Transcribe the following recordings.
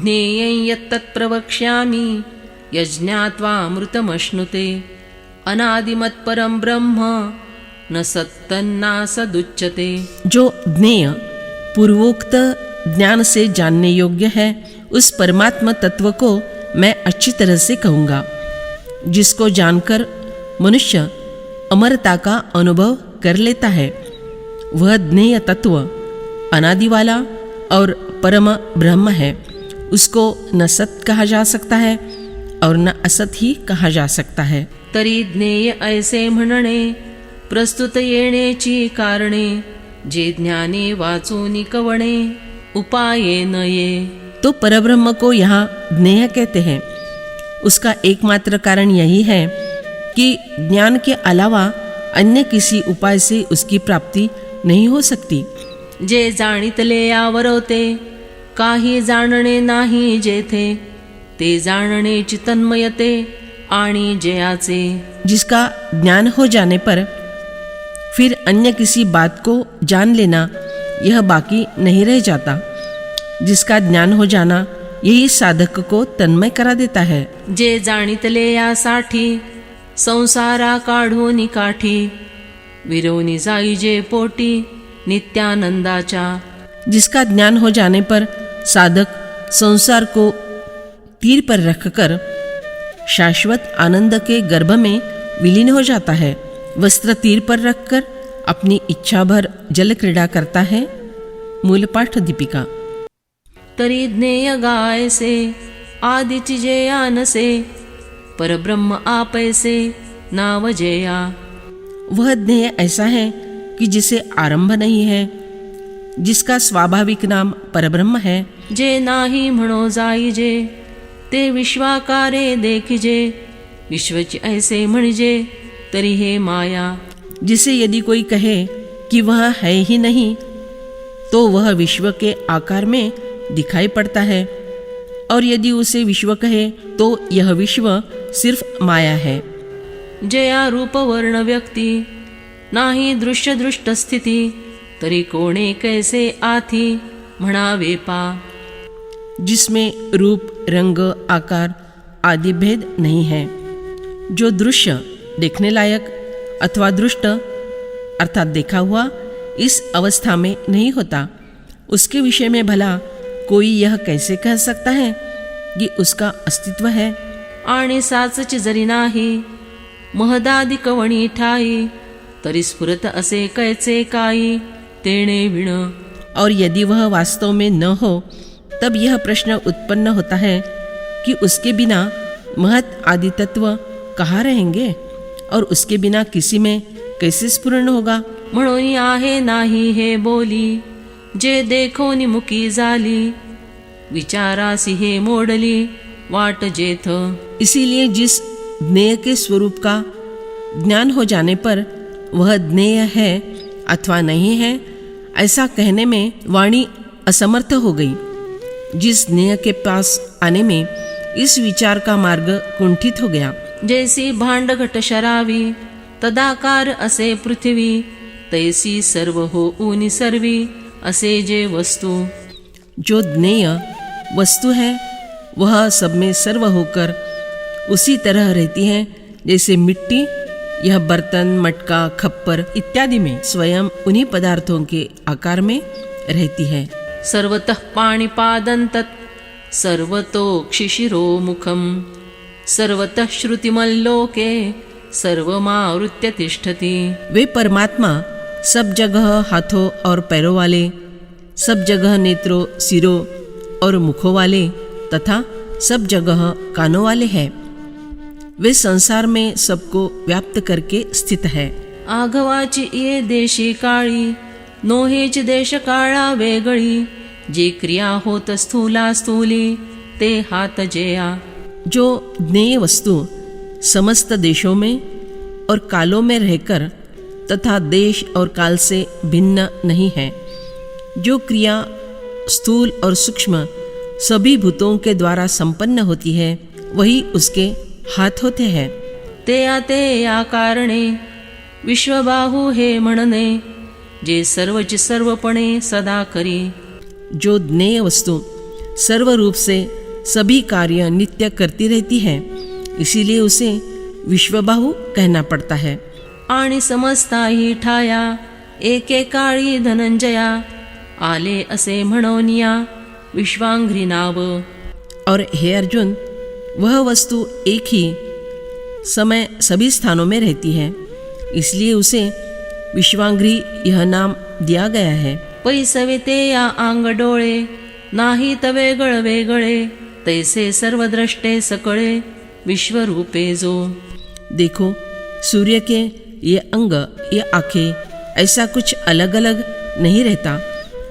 ज्ञेयं यत्तत् प्रवक्ष्यामि यज्ञात्वामृतमश्नुते अनादिमत्परं ब्रह्म न सत्तन्नासदुच्यते। जो ज्ञेय पूर्वोक्त ज्ञान से जानने योग्य है, उस परमात्मा तत्व को मैं अच्छी तरह से कहूँगा, जिसको जानकर मनुष्य अमरता का अनुभव कर लेता है। वह ज्ञेय तत्व अनादि वाला और परम ब्रह्म है। उसको न सत कहा जा सकता है और न असत ही कहा जा सकता है। तरी ज्ञेय ऐसे म्हणणे प्रस्तुत येण्याची कारणे जे ज्ञाने वाचून कवणे उपाये न ये। तो परब्रह्म को यहाँ ज्ञेय कहते हैं। उसका एकमात्र कारण यही है कि ज्ञान के अलावा अन्य किसी उपाय से उसकी प्राप्ति नहीं हो सकती। जे जाणितले यावरवते काही जाणणे नाही जेथे ते जाणण्याची तन्मयते आणि जयाचे। जिसका ज्ञान हो जाने पर फिर अन्य किसी बात को जान लेना यह बाकी नहीं रह जाता। जिसका ज्ञान हो जाना यही साधक को तन्मय करा देता है। जे जाणितले यासाठी संसारा काढून काठी विरोनी जाई जे पोटी नित्यानंदाचा। जिसका ज्ञान हो जाने पर साधक संसार को तीर पर रखकर शाश्वत आनंद के गर्भ में विलीन हो जाता है। वस्त्र तीर पर रखकर अपनी इच्छा भर जल क्रीड़ा करता है। मूल पाठ दीपिका। तरी ज्ञेय गायसे आदिची जेयानसे परब्रह्म आपैसे नाव जेया। वह ज्ञेय ऐसा है कि जिसे आरंभ नहीं है, जिसका स्वाभाविक नाम परब्रह्म है। जे नाही म्हणो जाईजे ते विश्वाकारे देखिजे विश्वची ऐसे म्हणजे तरी हे माया। जिसे यदि कोई कहे कि वह है ही नहीं, तो वह विश्व के आकार में दिखाई पड़ता है, और यदि उसे विश्व कहे तो यह विश्व सिर्फ माया है। जया रूप वर्ण व्यक्ति नाही दृश्य दृष्ट स्थिति तरी कोणे कैसे आथी म्हणावे पा। जिसमें रूप रंग आकार आदि भेद नहीं है, जो दृश्य देखने लायक अथवा दृष्ट अर्थात देखा हुआ इस अवस्था में नहीं होता, उसके विषय में भला कोई यह कैसे कह सकता है कि उसका अस्तित्व है। आणि साचची जरी नाही महदादि कवणी ठाई तरी स्फुरत असे कैचे काई तेणे विण। और यदि वह वास्तव में न हो तब यह प्रश्न उत्पन्न होता है कि उसके बिना महत आदि तत्व कहाँ रहेंगे और उसके बिना किसी में कैसे स्फुरण होगा। म्हणून आहे नाही हे बोली जे देखोनी मुकी झाली विचारासी हे मोडली वाट जेथ। इसीलिए जिस ज्ञेय के स्वरूप का ज्ञान हो जाने पर वह ज्ञेय है अथवा नहीं है ऐसा कहने में वाणी असमर्थ हो गई। जिस ज्ञेय के पास आने में इस विचार का मार्ग कुंठित हो गया। जैसी भांड घट शरावी तदाकार असे पृथ्वी तैसी सर्व हो ऊनी सर्वी असे जे वस्तु। जो ज्ञेय वस्तु है वह सब में सर्व होकर उसी तरह रहती है जैसे मिट्टी यह बर्तन मटका खप्पर इत्यादि में स्वयं उन्हीं पदार्थों के आकार में रहती है। सर्वतः पाणिपादंतत् सर्वतो क्षिशिरो मुखम सर्वतः श्रुतिमल्लोके सर्वमावृत्य तिष्ठति। वे परमात्मा सब जगह हाथों और पैरों वाले, सब जगह नेत्रों सिरों और मुखों वाले तथा सब जगह कानों वाले हैं। वे संसार में सबको व्याप्त करके स्थित है। आघवाची ये देशी काळी नोहेच देश काळा वेगळी जी क्रिया होत स्थूला स्थूली ते हात जेया। जो ज्ञेय वस्तु समस्त देशों में और कालों में रहकर तथा देश और काल से भिन्न नहीं है, जो क्रिया स्थूल और सूक्ष्म सभी भूतों के द्वारा संपन्न होती है, वही उसके हाथ होते हैं। ते आते या कारणे विश्वबाहु हे म्हणणे जे सर्वच सर्वपणे सदा करी। जो ज्ञेय वस्तु सर्व रूप से सभी कार्य नित्य करती रहती है, इसीलिए उसे विश्वबाहु कहना पड़ता है। आणि समस्ताही ठाया एकेकाळी धनंजया, आले असे म्हणोनिया विश्वांघ्री नाव। और हे अर्जुन, वह वस्तु एक ही समय सभी स्थानों में रहती है, इसलिए उसे विश्वांघ्री यह नाम दिया गया है। पैसविते या आंग डोळे, नाही तवेगळ वेगळे, तैसे सर्व द्रष्टे सकळे, विश्वरूपे जो। देखो, सूर्य के ये अंग, ये आंखें, ऐसा कुछ अलग अलग नहीं रहता।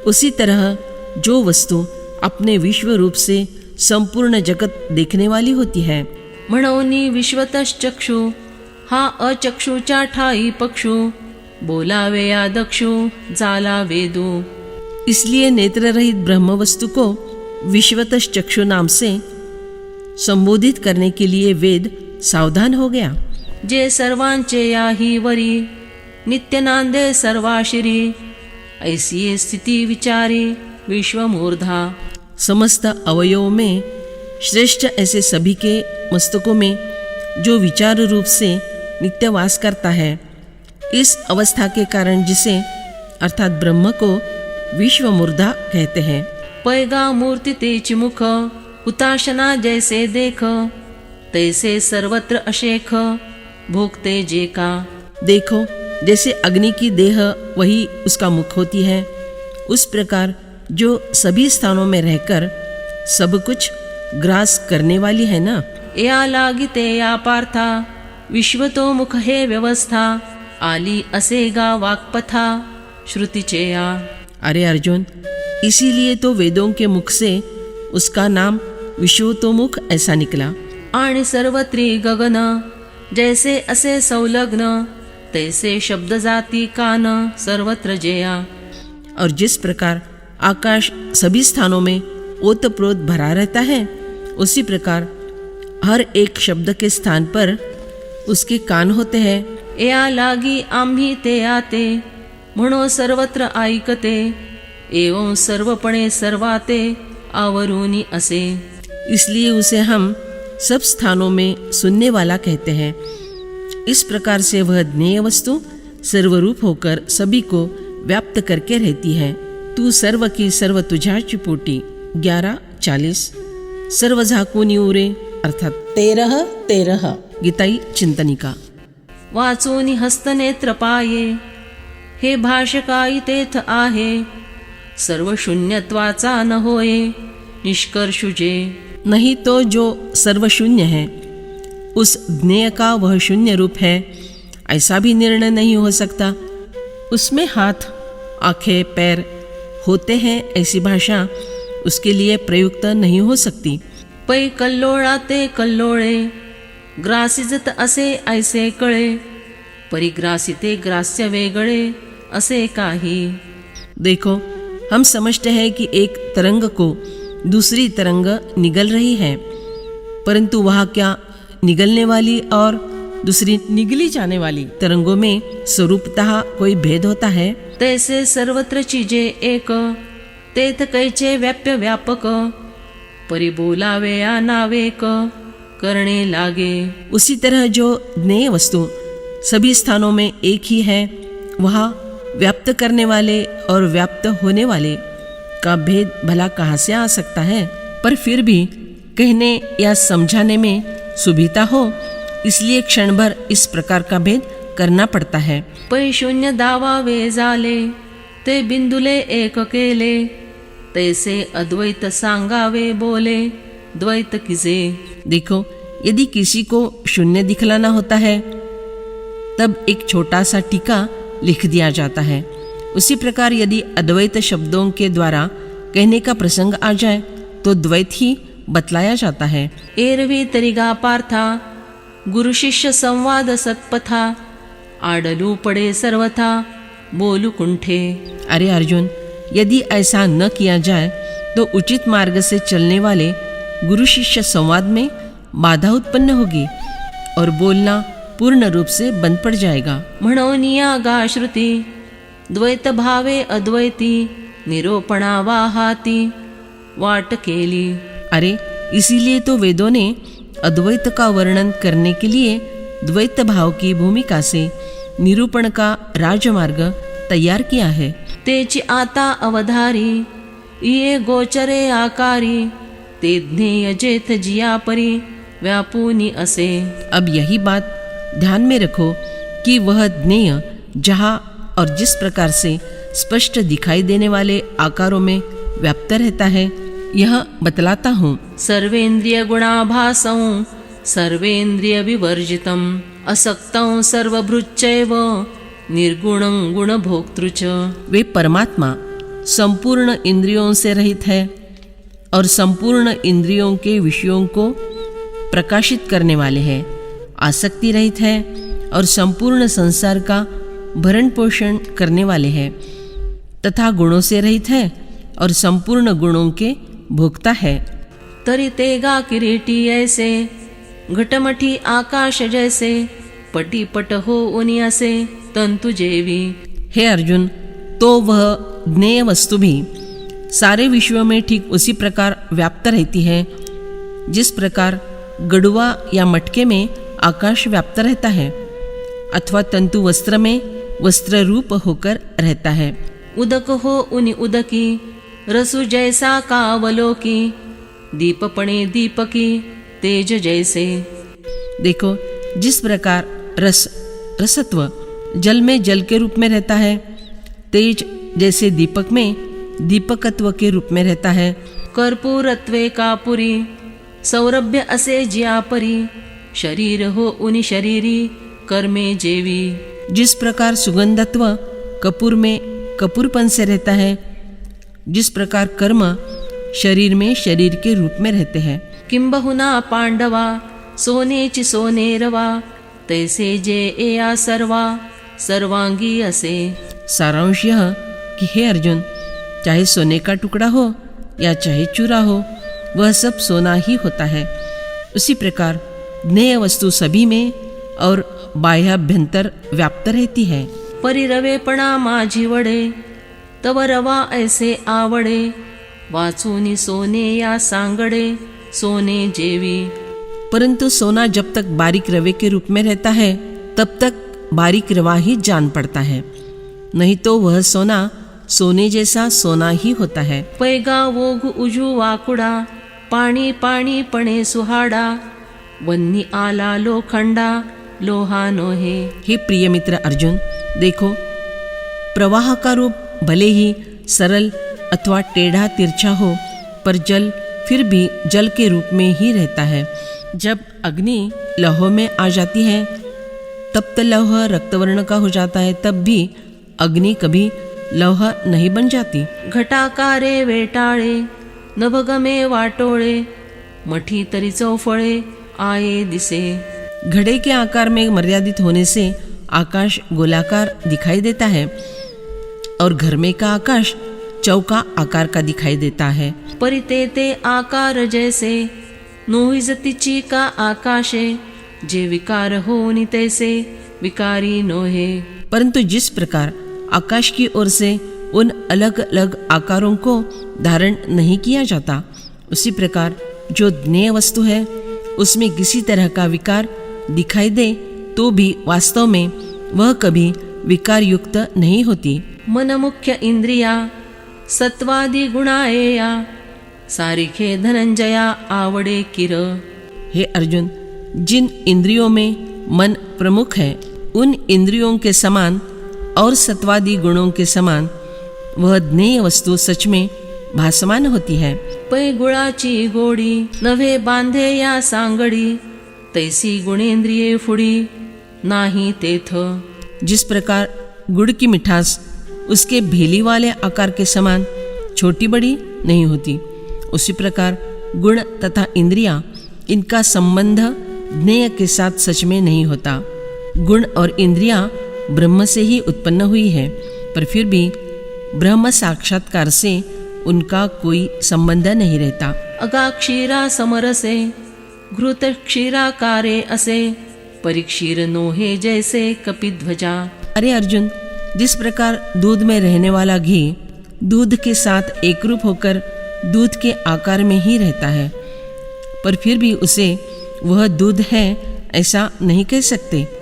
उसी तरह जो वस्तु अपने विश्व रूप से संपूर्ण जगत देखने वाली होती है। म्हणोनी विश्वतश्चक्षु, हा अचक्षुच्या ठाई पक्षु, बोलावे या दक्षु, जाला वेदू। इसलिए नेत्र रहित ब्रह्म वस्तु को विश्वतश चक्षु नाम से संबोधित करने के लिए वेद सावधान हो गया। जे सर्वांचे याही वरी, नित्य नांदे सर्वाशिरी, ऐसी स्थिति विचारी विश्वमूर्धा। समस्त अवयवों में श्रेष्ठ ऐसे सभी के मस्तकों में जो विचार रूप से नित्य वास करता है, इस अवस्था के कारण जिसे अर्थात ब्रह्म को विश्वमूर्धा कहते हैं। पैगा मूर्ति तेच मुख, हुताशना जैसे देख, तैसे सर्वत्र अशेख, भोगते जे का। देखो, जैसे अग्नि की देह वही उसका मुख होती है, उस प्रकार जो सभी स्थानों में रहकर सब कुछ ग्रास करने वाली है ना। या लागिते या पार्था, विश्व तो मुख हे व्यवस्था, आली असे गा वाक्पथा, श्रुतीचे या। अरे अर्जुन, इसीलिए तो वेदों के मुख से उसका नाम विश्वतोमुख ऐसा निकला। आणि सर्वत्री गगन, जैसे असे संलग्न, तैसे शब्द जाती कान, सर्वत्र जया। और जिस प्रकार आकाश सभी स्थानों में ओतप्रोत भरा रहता है, उसी प्रकार हर एक शब्द के स्थान पर उसके कान होते हैं। या लागी आम्ही ते आते, म्हणो सर्वत्र ऐकते, एवं सर्वपणे सर्वाते, आवरूनी असे। इसलिए उसे हम सब स्थानों में सुनने वाला कहते हैं। इस प्रकार से वह ज्ञेय वस्तु सर्वरूप होकर सभी को व्याप्त करके रहती है। तू सर्व की सर्व तुझ्याची पोटी। 11:40 सर्व झाकूनी उरे, अर्थात 13:13 गीताई चिंतनिका। वाचूनी हस्तनेत्र पाये, हे भाषकाई तेथ आहे, सर्व शून्यत्वाचा न होये, निष्कर्षुजे। नहीं तो जो सर्वशून्य है, उस ज्ञेय का वह शून्य रूप है, ऐसा भी निर्णय नहीं हो सकता। उसमें हाथ, आंखें, पैर होते हैं, ऐसी भाषा उसके लिए प्रयुक्त नहीं हो सकती। पै कल्लोळाते कल्लोळे, ग्रासिजत असे ऐसे कळे, परिग्रासिते ग्रास्य वेगळे, असे काही। देखो, हम समझते हैं कि एक तरंग को दूसरी तरंग निगल रही है, परंतु वहाँ क्या निगलने वाली और दूसरी निगली जाने वाली तरंगों में स्वरूपतः कोई भेद होता है? तैसे सर्वत्र चीजे एक, तेथ कैचे व्याप्य व्यापक, परिबोलावे या नावेक, करणे लागे। उसी तरह जो ज्ञेय वस्तु सभी स्थानों में एक ही है, वहाँ व्याप्त करने वाले और व्याप्त होने वाले का भेद भला कहाँ से आ सकता है? पर फिर भी कहने या समझाने में सुविधा हो, इसलिए क्षण भर इस प्रकार का भेद करना पड़ता है। पै शून्य दावावे जाले, ते बिंदुले एक केले, तैसे अद्वैत सांगावे बोले, द्वैत किजे। देखो, यदि किसी को शून्य दिखलाना होता है, तब एक छोटा सा टीका लिख दिया जाता है। उसी प्रकार यदि अद्वैत शब्दों के द्वारा कहने का प्रसंग आ जाए, तो द्वैत ही बतलाया जाता है। एरवी तरिगा पार्था, गुरु शिष्य संवाद सत्पथा, आडलू पडे सर्वथा, बोलू कुंठे। अरे अर्जुन, यदि ऐसा न किया जाए तो उचित मार्ग से चलने वाले गुरु शिष्य संवाद में बाधा उत्पन्न होगी और बोलना पूर्ण रूप से बंद पड़ जाएगा। म्हणोनिया गा श्रुती, द्वैत भावे अद्वैती, निरोपणा वाहाती, वाट केली। अरे इसीलिए तो वेदों ने अद्वैत का वर्णन करने के लिए द्वैत भाव की भूमिका से निरूपण का राजमार्ग तैयार किया है। तेची आता अवधारी ये गोचरे आकारी, ते ज्ञेय जेथ जिया परी व्यापुनी असे। अब यही बात ध्यान में रखो कि वह ज्ञेय जहाँ और जिस प्रकार से स्पष्ट दिखाई देने वाले आकारों में व्याप्त रहता है, यह बतलाता हूँ। सर्वेन्द्रिय गुणाभासं सर्वेन्द्रिय विवर्जितं, असक्तं सर्वभृच्चैव निर्गुणं गुणभोक्तृ च। वे परमात्मा संपूर्ण इंद्रियों से रहित है और संपूर्ण इंद्रियों के विषयों को प्रकाशित करने वाले हैं, आसक्ति रहित है और संपूर्ण संसार का भरण पोषण करने वाले हैं, तथा गुणों से रहित है और संपूर्ण गुणों के भोक्ता है। तरी तेगा किरीटी ऐसे, घटमठी आकाश जैसे, पटी पट हो उनिया से तंतु जेवी। हे अर्जुन, तो वह ज्ञेय वस्तु भी सारे विश्वों में ठीक उसी प्रकार व्याप्त रहती है जिस प्रकार गड़ुआ या मटके में आकाश व्याप्त रहता है, अथवा तंतु वस्त्र में वस्त्र रूप होकर रहता है। उदक हो उनि उदकी, रसु जैसा कावलोकी, दीपपणे दीपकी, तेज जैसे। देखो जिस प्रकार रसत्व जल में जल के रूप में रहता है, तेज जैसे दीपक में दीपकत्व के रूप में रहता है। कर्पूरत्वे कापुरी, सौरभ्य असे ज्यापरी, शरीर हो उनि शरीरी, कर्मे जेवी। जिस प्रकार सुगंधत्व कपूर में कपूरपन से रहता है, जिस प्रकार कर्म शरीर में शरीर के रूप में रहते हैं। किंबहुना पांडवा सोनेची सोनेरवा, तैसे जे एया सर्वा सर्वांगी असे। सारांश यह कि हे अर्जुन, चाहे सोने का टुकड़ा हो या चाहे चूरा हो, वह सब सोना ही होता है। उसी प्रकार ज्ञेय वस्तु सभी में और बाह्याभ्यंतर व्याप्त रहती है। परिरवेपणा माझी वडे, तव रवा ऐसे आवडे, वाचूनी सोने या सांगडे, सोने जेवी। परंतु सोना जब तक बारीक रवे के रूप में रहता है, तब तक बारीक रवा ही जान पड़ता है, नहीं तो वह सोना सोने जैसा सोना ही होता है। पैगा वोग उजू वाकुडा, पाणी पाणी पणे सुहाडा, वन्नी आला लोखंडा, लोहा नोहे। हे प्रिय मित्र अर्जुन, देखो प्रवाह का रूप भले ही सरल अथवा टेढ़ा तिरछा हो, पर जल फिर भी जल के रूप में ही रहता है। जब अग्नि लौह में आ जाती है, तप्त लौह रक्तवर्ण का हो जाता है, तब भी अग्नि कभी लौह नहीं बन जाती। घटाकारे वेटाळे, नभगमे वाटोळे, मठी तरी चौफळे, आये दिसे। घड़े के आकार में मर्यादित होने से आकाश गोलाकार दिखाई देता है और घर में का आकाश चौका आकार का दिखाई देता है। परितेते आकार जैसे, नोहिजतिची का आकाशे, जे विकार होनी तैसे विकारी नोहे। परंतु जिस प्रकार आकाश की ओर से उन अलग अलग आकारों को धारण नहीं किया जाता, उसी प्रकार जो ज्ञेय वस्तु है उसमें किसी तरह का विकार दिखाई दे तो भी वास्तव में वह कभी विकार युक्त नहीं होती। मन मुख्य इंद्रिया, सत्वादि गुणाएया, सारिखे धनंजया आवडे किर। हे अर्जुन, जिन इंद्रियों में मन प्रमुख है, उन इंद्रियों के समान और सत्वादि गुणों के समान वह ज्ञेय वस्तु सच में भासमान होती है। पै गुळाची गोडी, नभे बांधे या सांगडी, तैसी गुणेंद्रिये फुडी, नाही तेथ। जिस प्रकार गुड़ की मिठास उसके भेली वाले आकार के समान छोटी बड़ी नहीं होती, उसी प्रकार गुण तथा इंद्रियां, इनका संबंध ज्ञेय के साथ सच में नहीं होता। गुण और इंद्रियां ब्रह्म से ही उत्पन्न हुई है, पर फिर भी ब्रह्म साक्षात्कार से उनका कोई संबंध नहीं रहता। अगा क्षीरा समरसे, घृत क्षीराकारे असे, परिक्षीर नोहे जैसे कपिध्वजा। अरे अर्जुन, जिस प्रकार दूध में रहने वाला घी दूध के साथ एकरूप होकर दूध के आकार में ही रहता है, पर फिर भी उसे वह दूध है ऐसा नहीं कह सकते।